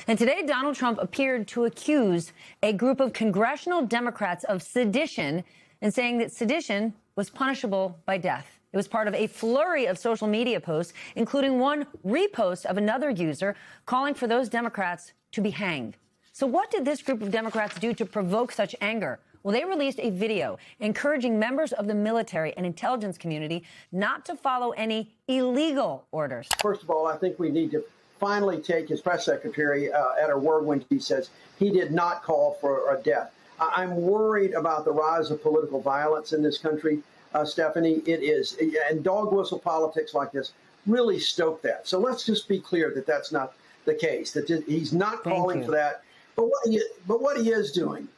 And today, Donald Trump appeared to accuse a group of congressional Democrats of sedition and saying that sedition was punishable by death. It was part of a flurry of social media posts, including one repost of another user calling for those Democrats to be hanged. So what did this group of Democrats do to provoke such anger? Well, they released a video encouraging members of the military and intelligence community not to follow any illegal orders. First of all, I think we need to finally take his press secretary at her word when he says he did not call for a death. I'm worried about the rise of political violence in this country, Stephanie. It is, and dog whistle politics like this really stoke that. So let's just be clear that that's not the case, that he's not calling for that. But what he is doing,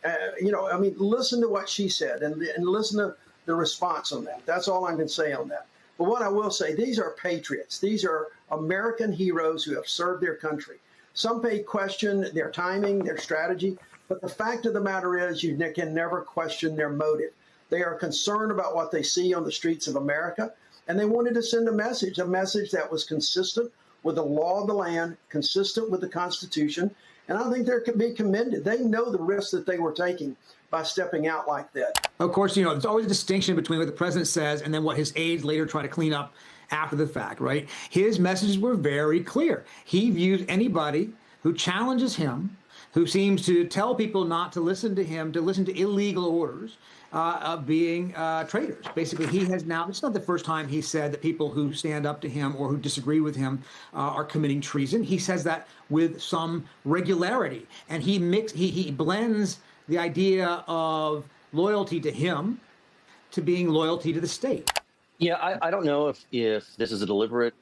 listen to what she said and listen to the response on that. That's all I can say on that. But what I will say, these are patriots. These are American heroes who have served their country. Some may question their timing, their strategy, but the fact of the matter is you can never question their motive. They are concerned about what they see on the streets of America, and they wanted to send a message that was consistent with the law of the land, consistent with the Constitution, and I think they're to be commended. They know the risks that they were taking by stepping out like that. Of course, there's always a distinction between what the president says and then what his aides later try to clean up after the fact, right? His messages were very clear. He views anybody who challenges him, who seems to tell people not to listen to him, to listen to illegal orders, of being traitors. Basically, he has now, it's not the first time he said that people who stand up to him or who disagree with him are committing treason. He says that with some regularity. And he blends the idea of loyalty to him to being loyalty to the state. Yeah, I don't know if this is a deliberate,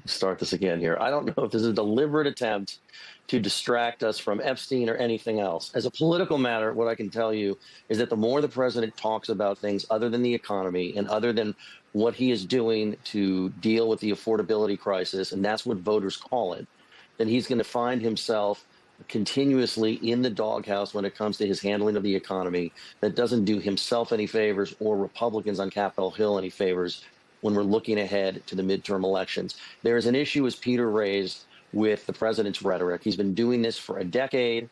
start this again here. I don't know if this is a deliberate attempt to distract us from Epstein or anything else. As a political matter, what I can tell you is that the more the president talks about things other than the economy and other than what he is doing to deal with the affordability crisis, and that's what voters call it, then he's going to find himself continuously in the doghouse when it comes to his handling of the economy. That doesn't do himself any favors or Republicans on Capitol Hill any favors when we're looking ahead to the midterm elections. There is an issue, as Peter raised, with the president's rhetoric. He's been doing this for a decade,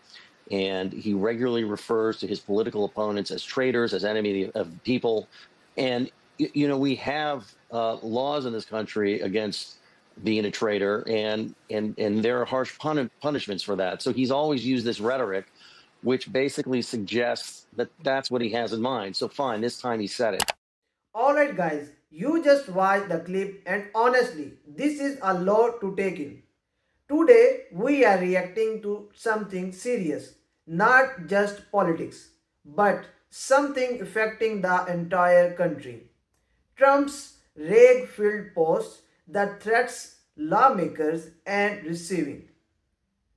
and he regularly refers to his political opponents as traitors, as enemy of the people. And, we have laws in this country against being a traitor, and there are harsh punishments for that. So he's always used this rhetoric, which basically suggests that that's what he has in mind. So fine, this time he said it. All right, guys, you just watched the clip, and honestly, this is a lot to take in. Today, we are reacting to something serious, not just politics, but something affecting the entire country. Trump's rage-filled post that threats lawmakers and receiving.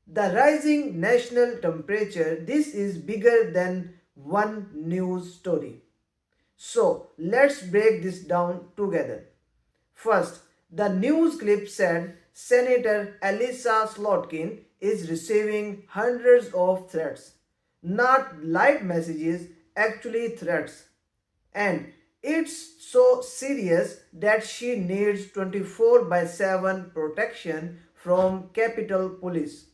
The rising national temperature, this is bigger than one news story. So, let's break this down together. First, the news clip said Senator Elissa Slotkin is receiving hundreds of threats. Not light messages, actually threats. And it's so serious that she needs 24/7 protection from Capitol Police.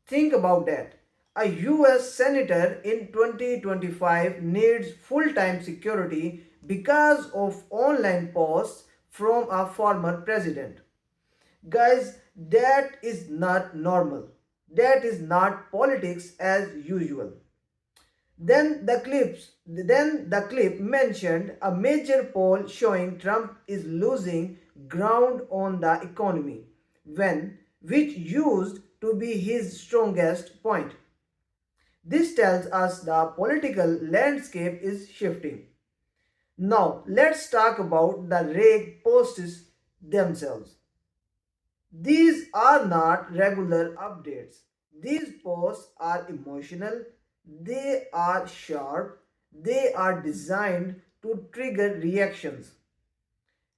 Think about that. A US Senator in 2025 needs full-time security because of online posts from a former president. Guys, that is not normal. That is not politics as usual. Then the clip mentioned a major poll showing Trump is losing ground on the economy, which used to be his strongest point. This tells us the political landscape is shifting. Now, let's talk about the rage posts themselves. These are not regular updates. These posts are emotional, they are sharp, they are designed to trigger reactions.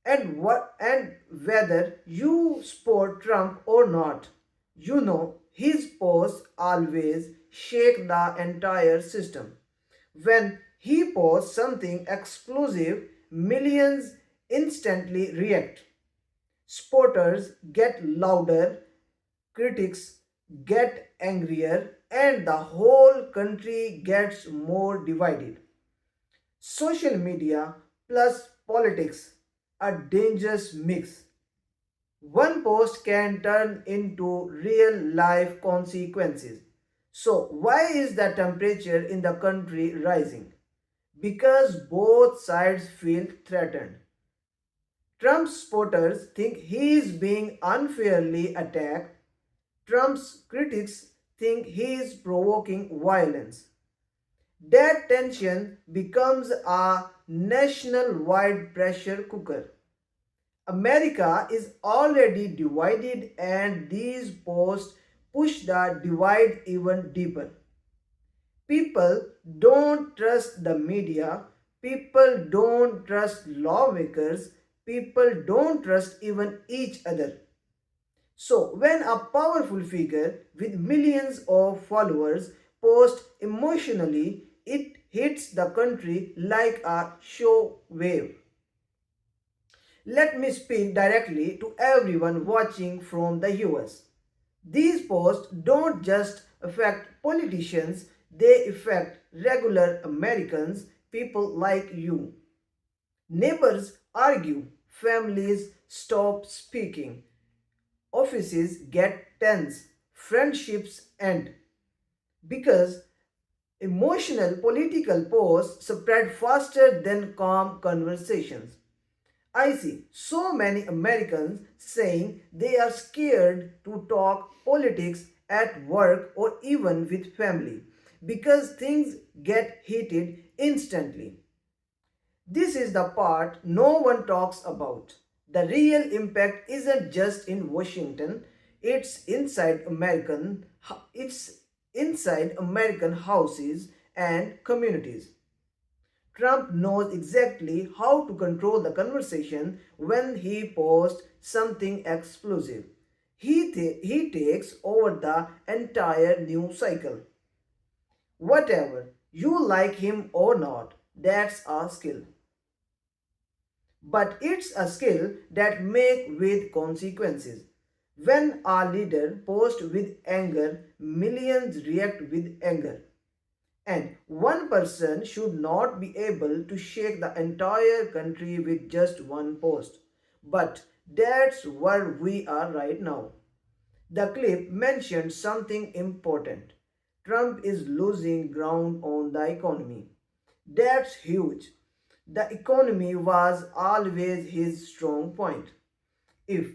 And whether you support Trump or not, his posts always shake the entire system. When he posts something explosive, millions instantly react. Supporters get louder, critics get angrier, and the whole country gets more divided. Social media plus politics, a dangerous mix. One post can turn into real life consequences. So, why is the temperature in the country rising? Because both sides feel threatened. Trump's supporters think he is being unfairly attacked. Trump's critics think he is provoking violence. That tension becomes a national-wide pressure cooker. America is already divided, and these posts push the divide even deeper. People don't trust the media, people don't trust lawmakers, people don't trust even each other. So, when a powerful figure with millions of followers posts emotionally, it hits the country like a shock wave. Let me speak directly to everyone watching from the US. These posts don't just affect politicians, they affect regular Americans, people like you. Neighbors argue, families stop speaking, offices get tense, friendships end. Because emotional political posts spread faster than calm conversations. I see so many Americans saying they are scared to talk politics at work or even with family because things get heated instantly. This is the part no one talks about. The real impact isn't just in Washington, it's inside American houses and communities. Trump knows exactly how to control the conversation when he posts something explosive. He takes over the entire news cycle. Whatever, you like him or not, that's a skill. But it's a skill that make with consequences. When a leader posts with anger, millions react with anger. And one person should not be able to shake the entire country with just one post. But that's where we are right now. The clip mentioned something important. Trump is losing ground on the economy. That's huge. The economy was always his strong point. If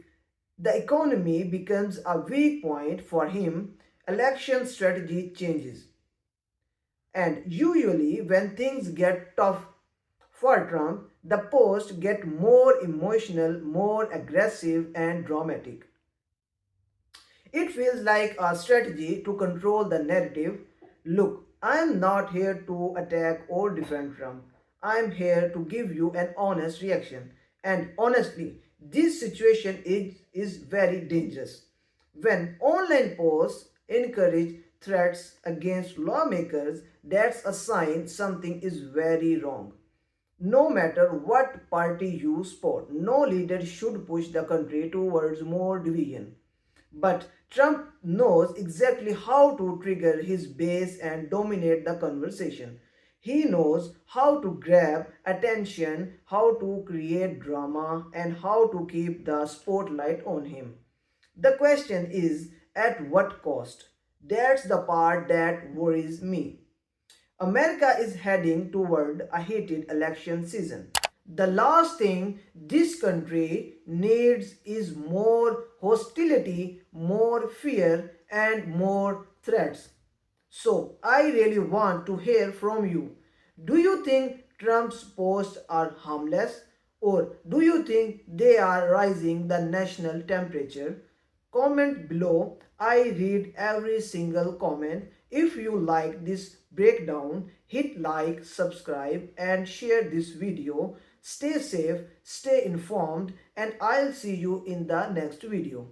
the economy becomes a weak point for him, election strategy changes. And usually, when things get tough for Trump, the posts get more emotional, more aggressive, and dramatic. It feels like a strategy to control the narrative. Look, I'm not here to attack or defend Trump. I'm here to give you an honest reaction. And honestly, this situation is very dangerous. When online posts encourage threats against lawmakers, that's a sign something is very wrong. No matter what party you support, no leader should push the country towards more division. But Trump knows exactly how to trigger his base and dominate the conversation. He knows how to grab attention, how to create drama, and how to keep the spotlight on him. The question is, at what cost? That's the part that worries me. America is heading toward a heated election season. The last thing this country needs is more hostility, more fear, and more threats. So, I really want to hear from you. Do you think Trump's posts are harmless, or do you think they are rising the national temperature? Comment below. I read every single comment. If you like this breakdown, hit like, subscribe, and share this video. Stay safe, stay informed, and I'll see you in the next video.